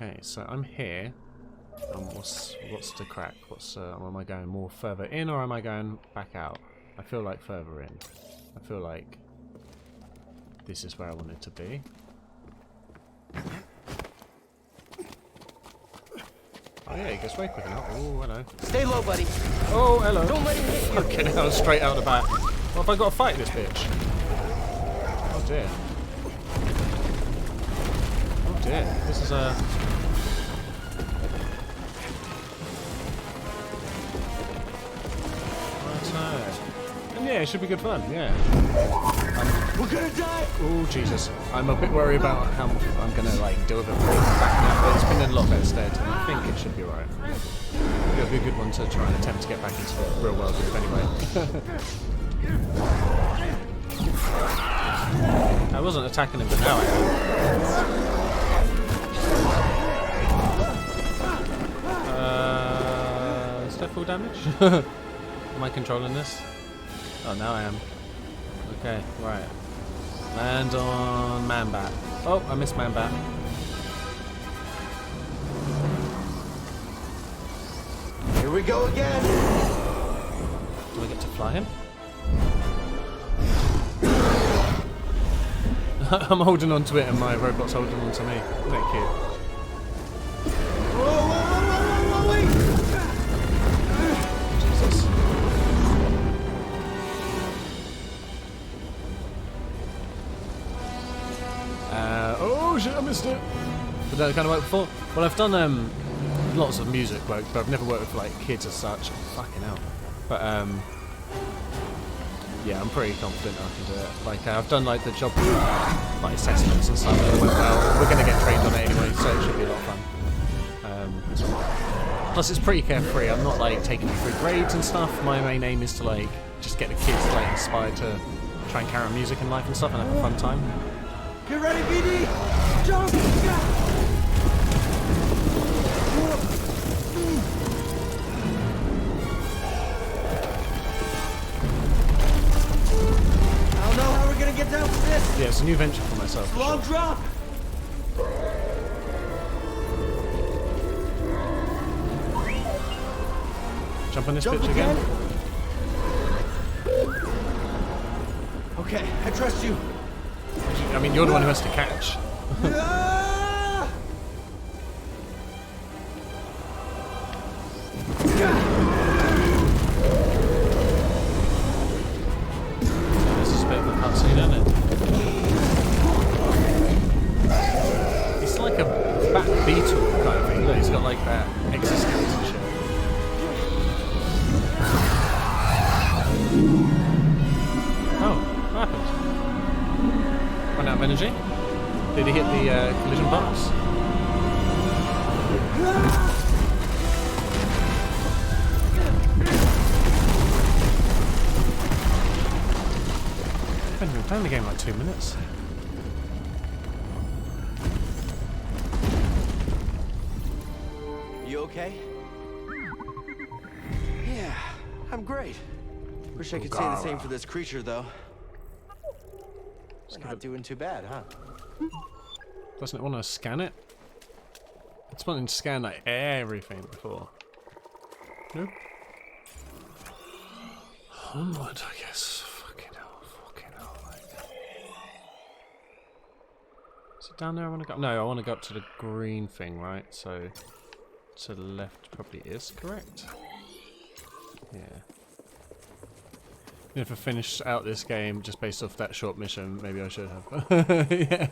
Okay, so I'm here. What's the crack? Am I going more further in or am I going back out? I feel like further in. I feel like this is where I want it to be. Oh yeah, it gets way quicker now. Oh, hello. Stay low, buddy. Oh, hello. Don't let him hit you. Okay, now straight out the back. What have I got to fight this bitch? Oh dear. Oh dear. This is a... And yeah, it should be good fun, yeah. We're gonna die! Oh, Jesus. I'm a bit worried about how I'm gonna, like, deal with it back now, but it's been in a lot better stead, and I think it should be right. It'll be a good one to try and attempt to get back into the real world with, anyway. I wasn't attacking him, but now I am. Is that full damage? Am I controlling this? Oh, now I am. Okay, right. Land on Man-Bat. Oh, I missed Man-Bat. Here we go again! Do I get to fly him? I'm holding on to it and my robot's holding on to me. Isn't that cute? Whoa, wait! Jesus. Oh shit, I missed it. But that kind of worked before. Well, I've done lots of music work, but I've never worked with like kids as such. Fucking hell. But yeah, I'm pretty confident I can do it. Like I've done like the job like assessments and stuff that went well. We're gonna get trained on it anyway, so it should be a lot of fun. Plus it's pretty carefree. I'm not like taking it through grades and stuff. My main aim is to like just get the kids like inspired to try and carry on music in life and stuff and have a fun time. Get ready, BD! Jump! I don't know how we're gonna get down from this. Yeah, it's a new venture for myself. For Long sure. drop! Jump on this bitch again. Okay, I trust you. I mean, you're the one who has to catch. This is a bit of a cutscene, isn't it? It's like a bat beetle kind of thing. Look, he's got like that exoskeleton and shit. Oh, what happened? Run out of energy? Did he hit the collision box? I've been playing the game like 2 minutes. You okay? Yeah, I'm great. Wish I could say the same for this creature, though. We're not doing too bad, huh? Doesn't it want to scan it? It's wanting to scan like everything before. Nope. Onward, I guess. Fucking hell, like. Is it down there I want to go? No, I want to go up to the green thing, right? So, to the left probably is correct. Yeah. If I finish out this game just based off that short mission, maybe I should have. Yeah.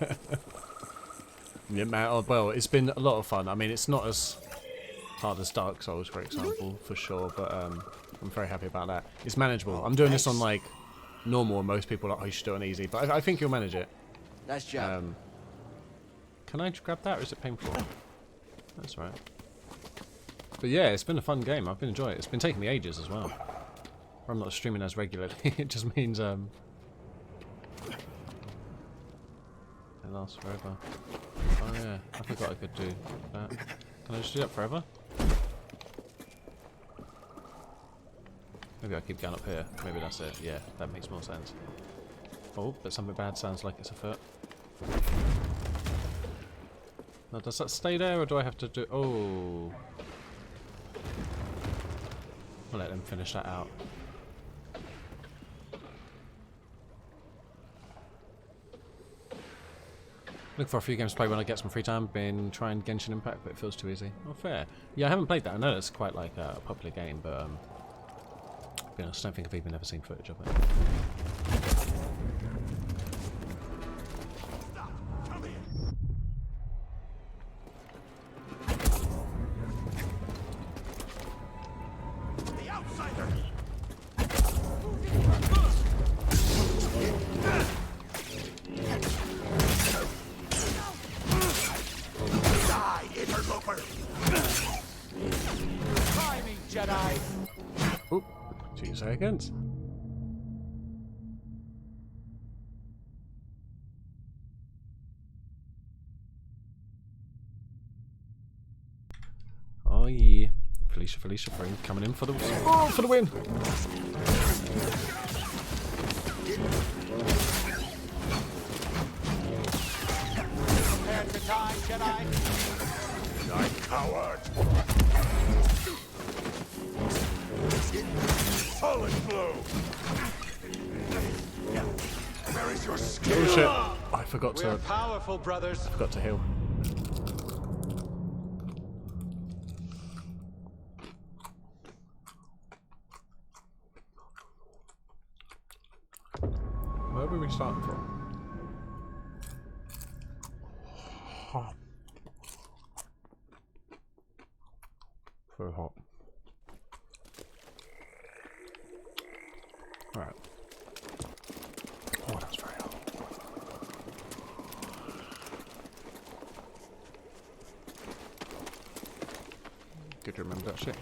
Yeah, man, oh, well, it's been a lot of fun. I mean, it's not as hard as Dark Souls, for example, for sure, but I'm very happy about that. It's manageable. I'm doing this on, like, normal, and most people are like, oh, you should do it on easy, but I think you'll manage it. Nice job. Can I grab that, or is it painful? That's right. But yeah, it's been a fun game. I've been enjoying it. It's been taking me ages as well. I'm not streaming as regularly. It just means it lasts forever. Oh yeah, I forgot I could do that. Can I just do that forever? Maybe I keep going up here. Maybe that's it. Yeah, that makes more sense. Oh, but something bad sounds like it's afoot. Now, does that stay there, or do I have to do... Oh. I'll let them finish that out. Look for a few games to play when I get some free time. Been trying Genshin Impact, but it feels too easy. Oh, fair. Yeah, I haven't played that. I know it's quite like a popular game, but to be honest, I don't think I've even ever seen footage of it. Try me, Jedi. Oop, 2 seconds. Oh yeah, Felicia Free coming in for the win. Prepare to die, Jedi. Die, coward! Solid blow! Where is your skill? Oh shit! I forgot We're to powerful, brothers. heal. Where were we starting from? So hot. Alright. Oh, that's very hot. Good to remember that shit.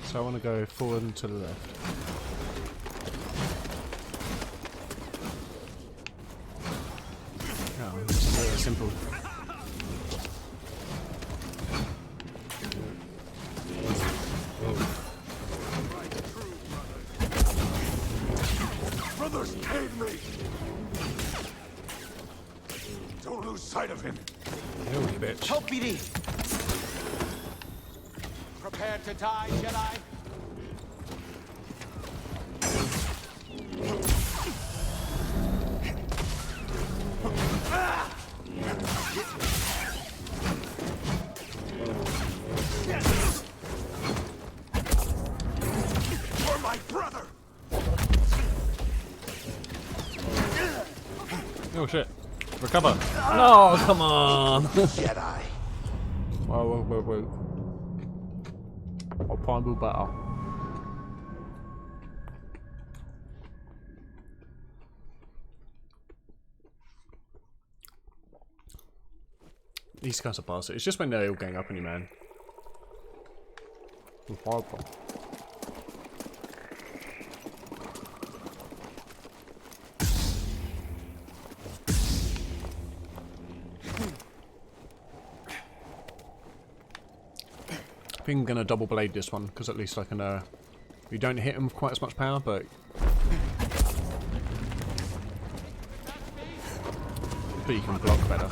So I want to go forward and to the left. Oh, it's very simple. Brothers, aid me! Don't lose sight of him. Kill you, bitch. Help, BD. Prepare to die, Jedi. For my brother! Oh shit. Recover. No, come on. Jedi. Wait. I'll find you better. These guys are bastards. It's just when they're all gang up on you, man. It's horrible. I think I'm gonna double blade this one because at least I can. You don't hit them with quite as much power, but you can block better.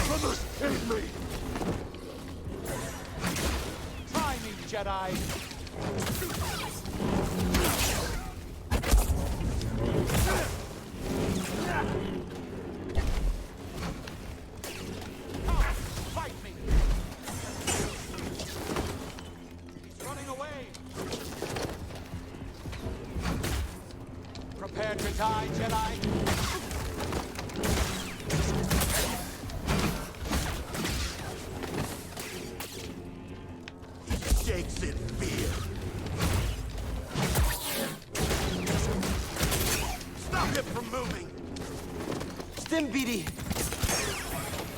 Brothers, aid me! Try me, Jedi. Fight me. He's running away. Prepare to die, Jedi. Shakes in fear. Stop him from moving! Stim, BD.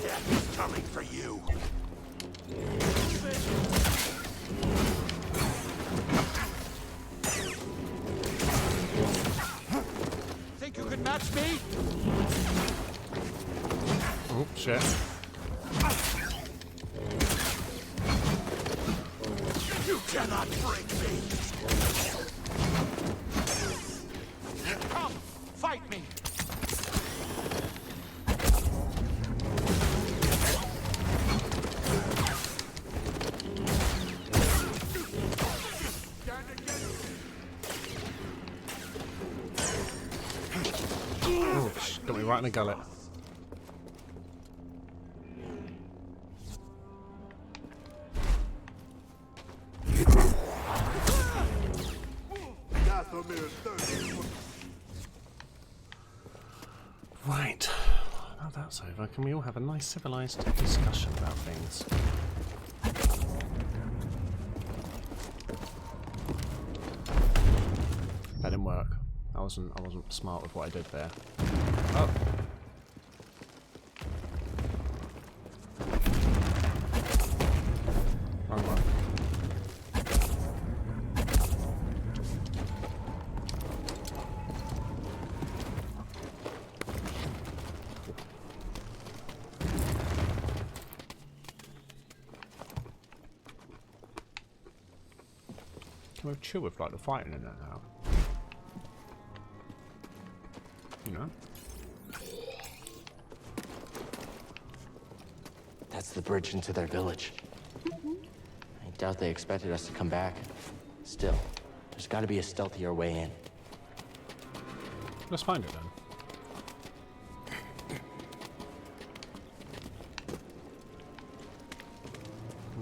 Death is coming for you. shit. You cannot break me! Come, fight me! Oh, got me right in the gullet. Right. Now that's over, can we all have a nice civilized discussion about things? That didn't work. I wasn't smart with what I did there. Oh. Wrong one. Can we chill with like the fighting in that now? You know? That's the bridge into their village. I doubt they expected us to come back. Still, there's got to be a stealthier way in. Let's find it then.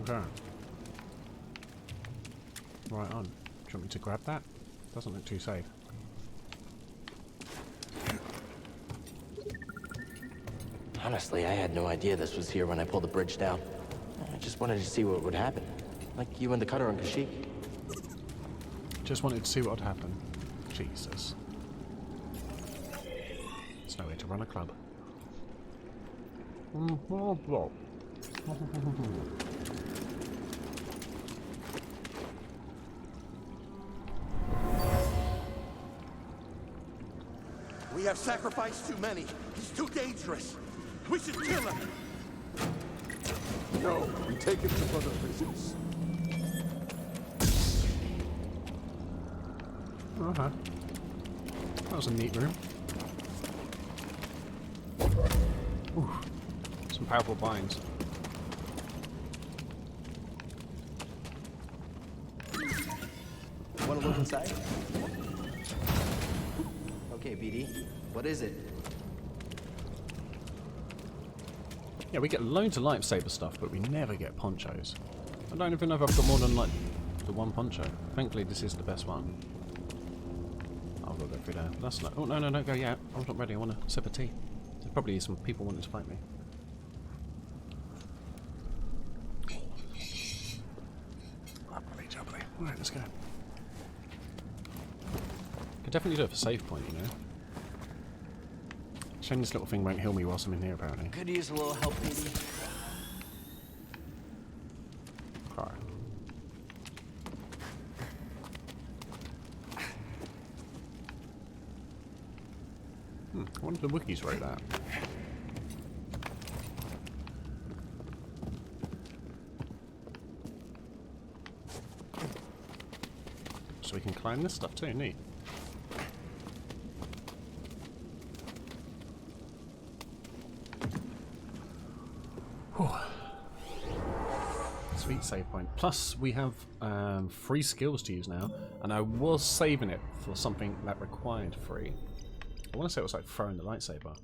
Okay. Right on. Do you want me to grab that? Doesn't look too safe. Honestly, I had no idea this was here when I pulled the bridge down. I just wanted to see what would happen. Like you and the cutter on Kashyyyk. Just wanted to see what would happen. Jesus. There's no way to run a club. We have sacrificed too many. He's too dangerous. We should kill him. No, we take him to other prisons. Okay. That was a neat room. Ooh. Some powerful binds. Want to look inside? Okay, BD. What is it? Yeah, we get loads of lightsaber stuff, but we never get ponchos. I don't even know if I've got more than like the one poncho. Thankfully, this is the best one. I'll go through there. That's not. Oh no, no, don't go yet. I'm not ready. I want a sip of tea. There's probably some people wanting to fight me. Jubbly, jubbly. Right, let's go. Could definitely do it for save point, you know. Shame this little thing won't heal me whilst I'm in here, apparently. Could use a little help, BD. Cry. I wonder if the Wookiees wrote that. So we can climb this stuff too, neat. Whew. Sweet save point. Plus we have 3 skills to use now, and I was saving it for something that required 3. I want to say it was like throwing the lightsaber.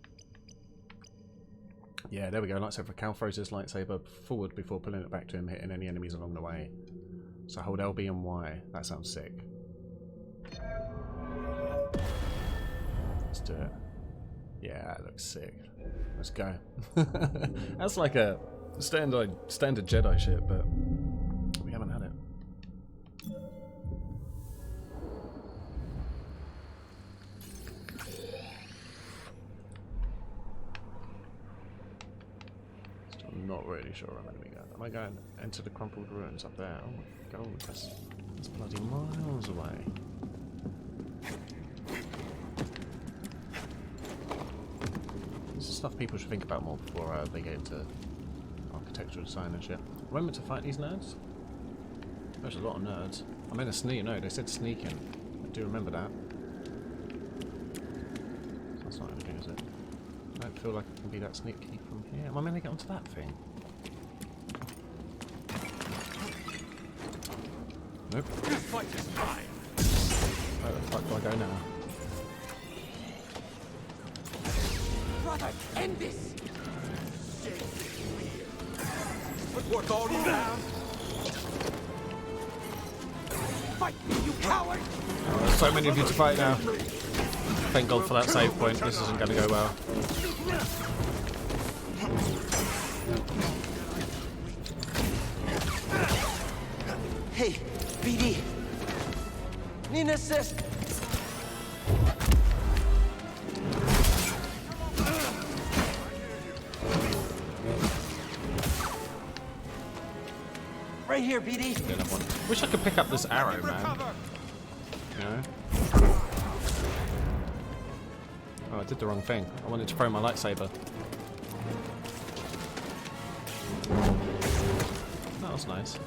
Yeah, there we go. Lightsaber. Cal throws his lightsaber forward before pulling it back to him, hitting any enemies along the way. So hold LB and Y. That sounds sick. Let's do it. Yeah, that looks sick. Let's go. That's like a standard Jedi shit, but we haven't had it. Still not really sure where I'm going to be going. Am I going into the crumpled ruins up there? Oh my god, that's bloody miles away. This is stuff people should think about more before they get into architectural design and shit. Am I meant to fight these nerds? There's a lot of nerds. I'm in a sneak. No, they said sneaking. I do remember that. That's not anything, is it? I don't feel like I can be that sneaky from here. Am I meant to get onto that thing? Nope. This fight is mine. Where the fuck do I go now? Brother, end this. Put forth all you have. Fight me, you coward! Oh, there's so many of you to fight now. Thank God for that save point. This isn't going to go well. Hey, BD. Need an assist. Right here, BD. Get that one. Wish I could pick up this arrow, man. You know? Oh, I did the wrong thing. I wanted to throw my lightsaber. That was nice.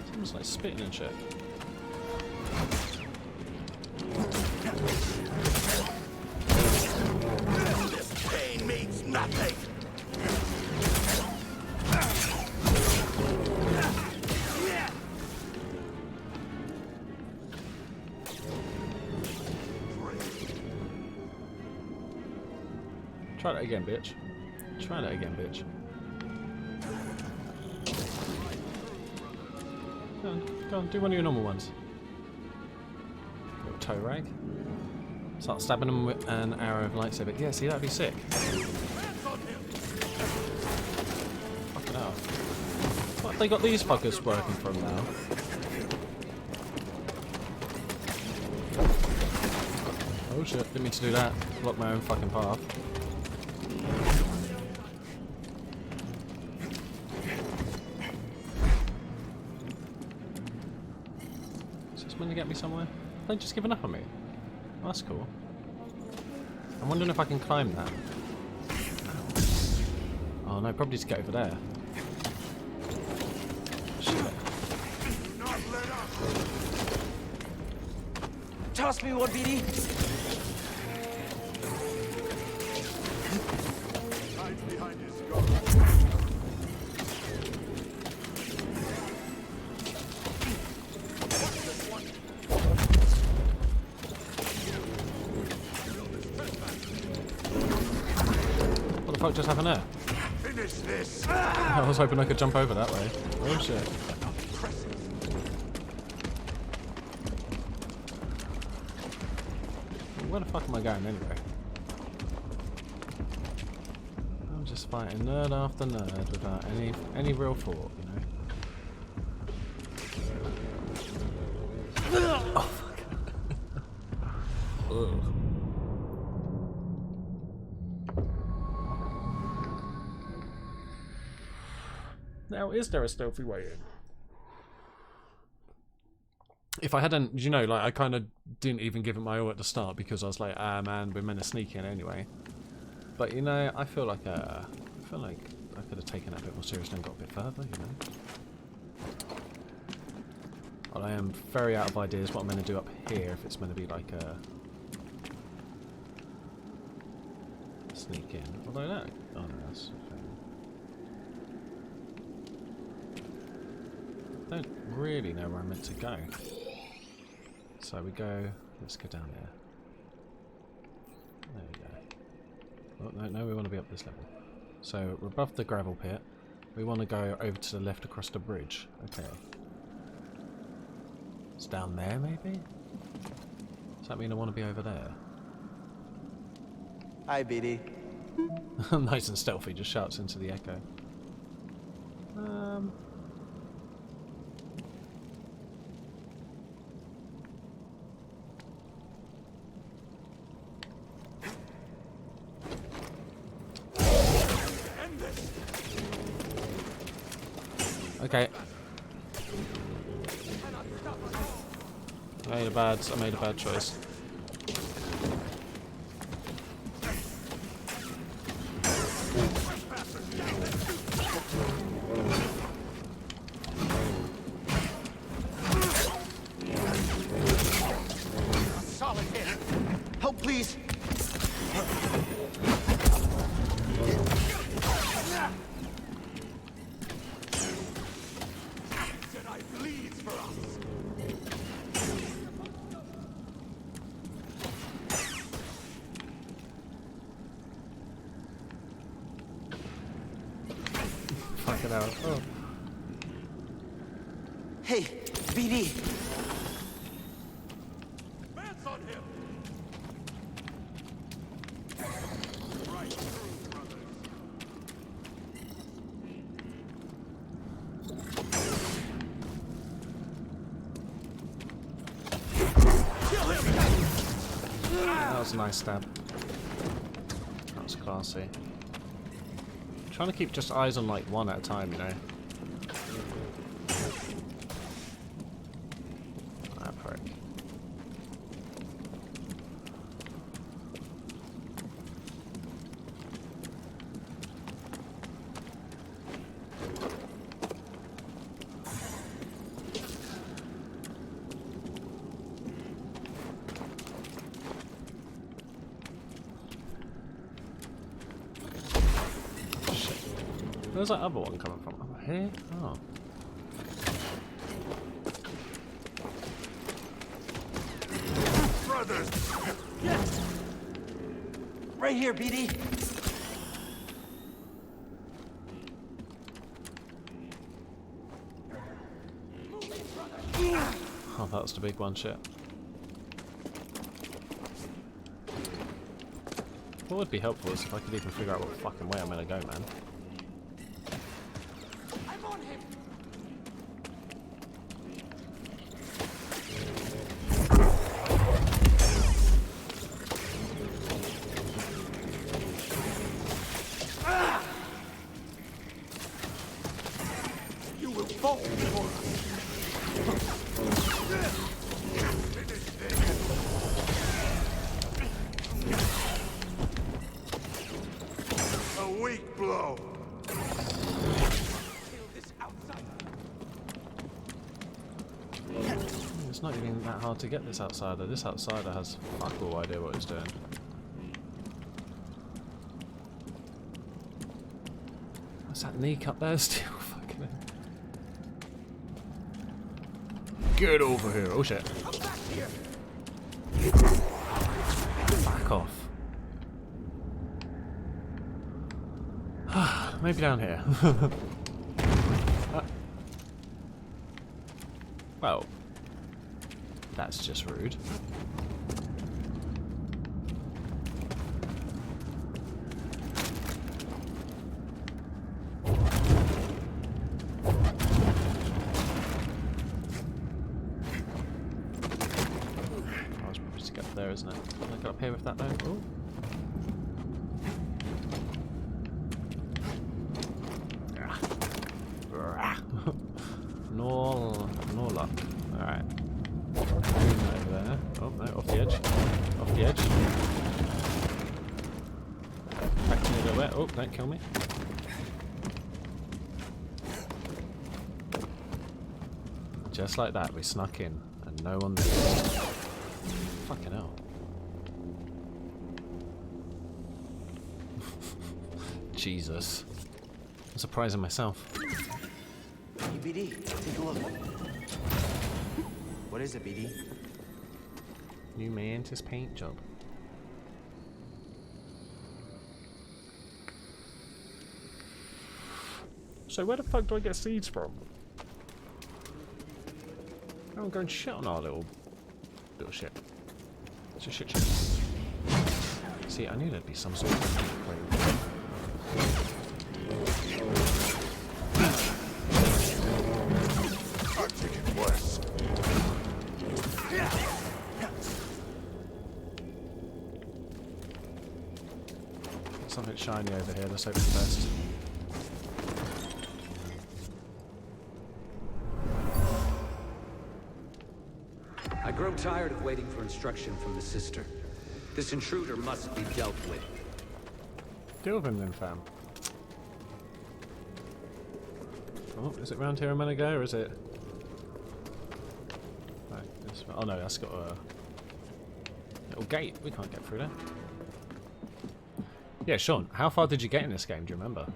It's almost like spitting and shit. This pain means nothing. Try that again, bitch. Try that again, bitch. Go on, do one of your normal ones. Little toe rag. Start stabbing them with an arrow of lightsaber. Yeah, see, that'd be sick. Fucking hell. What, they got these fuckers working from now? Oh shit, didn't mean to do that. Block my own fucking path. Is this going to get me somewhere? Have they just given up on me? Oh, that's cool. I'm wondering if I can climb that. Oh no, probably to get over there. Shit. Toss me one, BD. Hide behind his guard. What the fuck just happened there? Finish this. I was hoping I could jump over that way. Oh shit. Where the fuck am I going anyway? I'm just fighting nerd after nerd without any real thought, you know. Oh fuck. Ugh. Now, is there a stealthy way in? If I hadn't, you know, like I kind of didn't even give it my all at the start because I was like, ah man, we're meant to sneak in anyway. But you know, I feel like I could have taken that a bit more seriously and got a bit further, you know. But I am very out of ideas what I'm going to do up here if it's going to be like a sneak in. Although that, oh no, that's the thing. I don't really know where I'm meant to go. So we go, let's go down there. There we go. Oh, no, we want to be up this level. So we're above the gravel pit. We want to go over to the left across the bridge. Okay. It's down there maybe? Does that mean I want to be over there? Hi, BD. Nice and stealthy, just shouts into the echo. Okay. I made a bad choice. Hey, BD. Advance on him! Right through, brothers. That was a nice stab. That was classy. Trying to keep just eyes on like one at a time, you know. Ah, prick. Where's that other one coming from? Over here? Oh. Brothers! Yes! Right here, BD. Oh, that's the big one, shit. What would be helpful is if I could even figure out what fucking way I'm gonna go, man. I'm on him! You will fall before A weak blow. kill this outsider. It's not even that hard to get this outsider. This outsider has fuck all idea what he's doing. What's that Neek up there still? Fucking hell. Get over here. Oh shit. Come back here! Back off. Maybe down here. Well, that's just rude. I was probably to get up there, isn't it? Can I get up here with that though? Oh. No luck. Alright. Over there. Oh no, off the edge. Off the edge. Back to me a little bit. Oh, don't kill me. Just like that, we snuck in, and no one did. Fucking hell. Jesus. I'm surprising myself. Hey, BD, take a look. What is it, BD? New mantis paint job. So where the fuck do I get seeds from? I'm going shit on our little shit. It's a shit. See, I knew there'd be some sort of way. I'm taking west. Something shiny over here, let's hope for the best. I grow tired of waiting for instruction from the sister. This intruder must be dealt with. Deal with him then, fam. Oh, is it round here a minute ago, or is it? No, oh no, that's got a little gate. We can't get through there. Yeah, Sean, how far did you get in this game? Do you remember?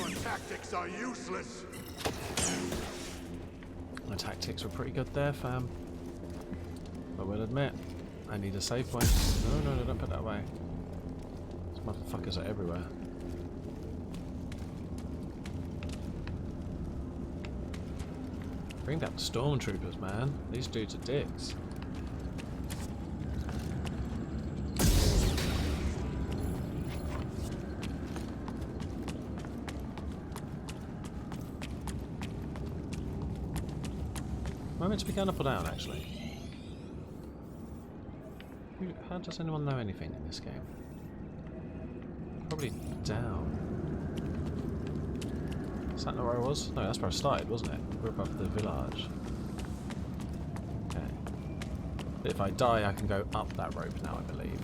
Your tactics are useless. my tactics were pretty good there, fam. I will admit, I need a save point. No, don't put that away. These motherfuckers are everywhere. Bring back the stormtroopers, man. These dudes are dicks. Am I meant to be going up or down, actually? How does anyone know anything in this game? Probably down. Is that not where I was? No, that's where I started, wasn't it? We're above the village. Okay. But if I die, I can go up that rope now, I believe.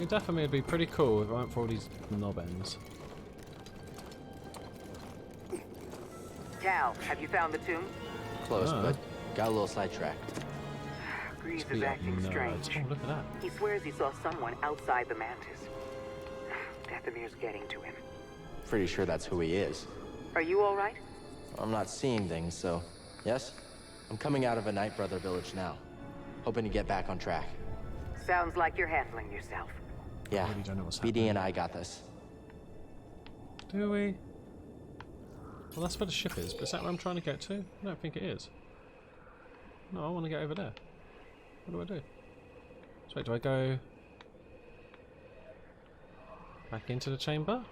It definitely would be pretty cool if it weren't for all these knob ends. Cal, have you found the tomb? Close, but got a little sidetracked. Grease Be is a acting nerd. strange. Oh, look at that. He swears he saw someone outside the Mantis. Dathomir's getting to him. Pretty sure that's who he is. Are you all right? I'm not seeing things, so yes. I'm coming out of a Night Brother village now. Hoping to get back on track. Sounds like you're handling yourself. Yeah, really don't know what's BD happening. and I got this. Do we? Well, that's where the ship is, but is that where I'm trying to get to? I don't think it is. No, I want to get over there. What do I do? So wait, do I go back into the chamber?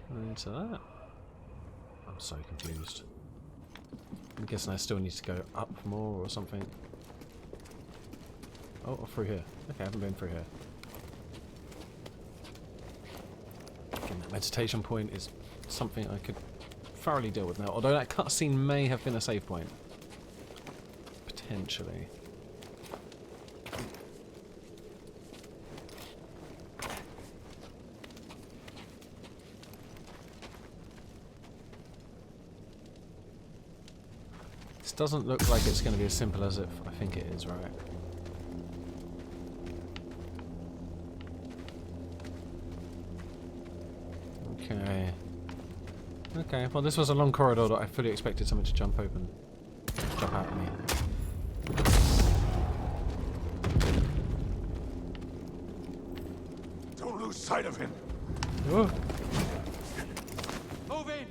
And into that? I'm so confused. I'm guessing I still need to go up more or something. Oh, or through here. Okay, I haven't been through here. Again, that meditation point is something I could thoroughly deal with now, although that cutscene may have been a save point. Potentially. This doesn't look like it's going to be as simple as I think it is, right? Okay. Okay, well this was a long corridor that I fully expected something to jump open. Jump out at me. Don't lose sight of him. Oh. Move in!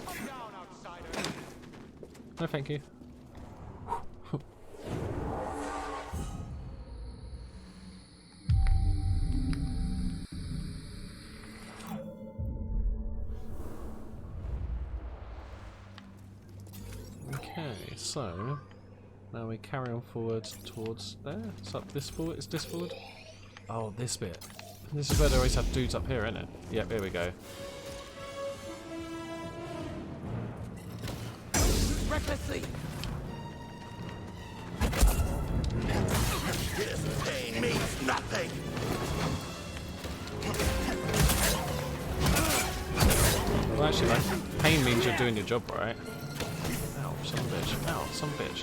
Come down, outsider! No, thank you. Okay, so now we carry on forward towards there. It's up this forward. Is this forward? Oh, this bit. This is where they always have dudes up here, isn't it? Yep, here we go. Recklessly! This pain means nothing! Well, actually, like, pain means you're doing your job right. Ow, son of a bitch. Ow, son of a bitch.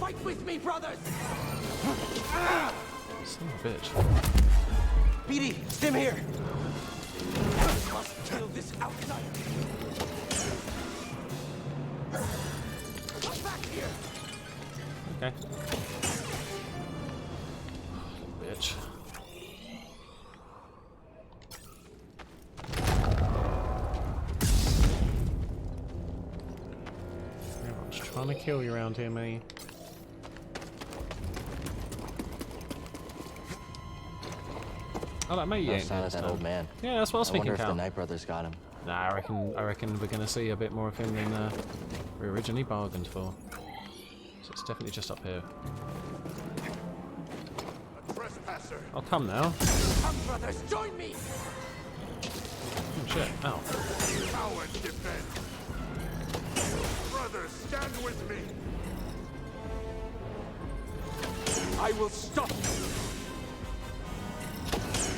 Fight with me, brothers! Son of a bitch. BD, stim here! I must kill this outsider! Come back here! Okay. Bitch. Everyone's trying to kill you around here, mate. Oh, that mate, No yeah. sign of that old man. Yeah, that's what I was I thinking, wonder if Cal. the Night Brothers got him. Nah, I reckon we're gonna see a bit more of him than we originally bargained for. So it's definitely just up here. A trespasser. I'll come now. Come, brothers, join me! Oh shit! Ow! Coward defend. Brothers, stand with me. I will stop you!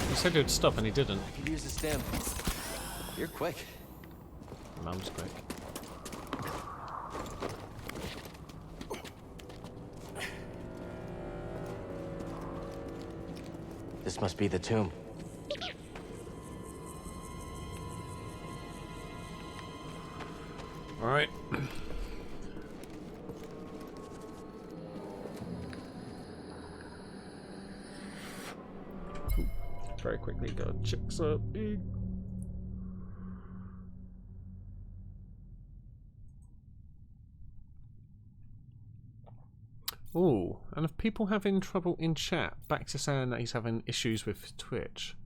He said he would stop and he didn't. I could use a stim. You're quick. Mum's quick. This must be the tomb. All right. Very quickly, gotta check something. Oh, and if people having trouble in chat, back to saying that he's having issues with Twitch.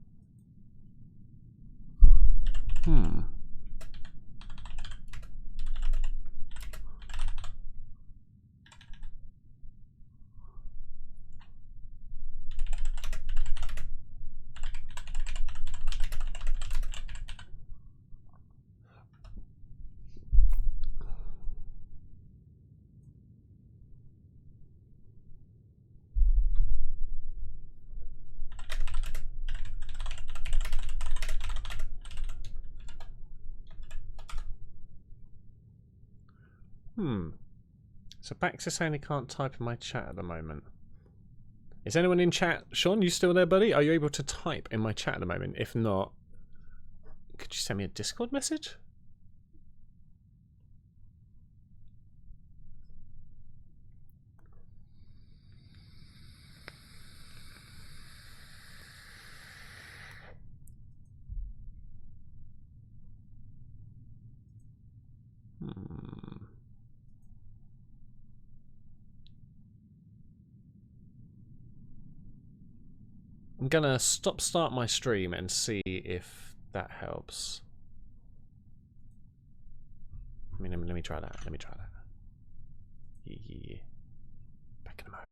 So Baxter saying he can't type in my chat at the moment. Is anyone in chat? Sean, you still there, buddy? Are you able to type in my chat at the moment? If not, could you send me a Discord message? I'm gonna start my stream and see if that helps. I mean, let me try that. Yeah. Back in a moment.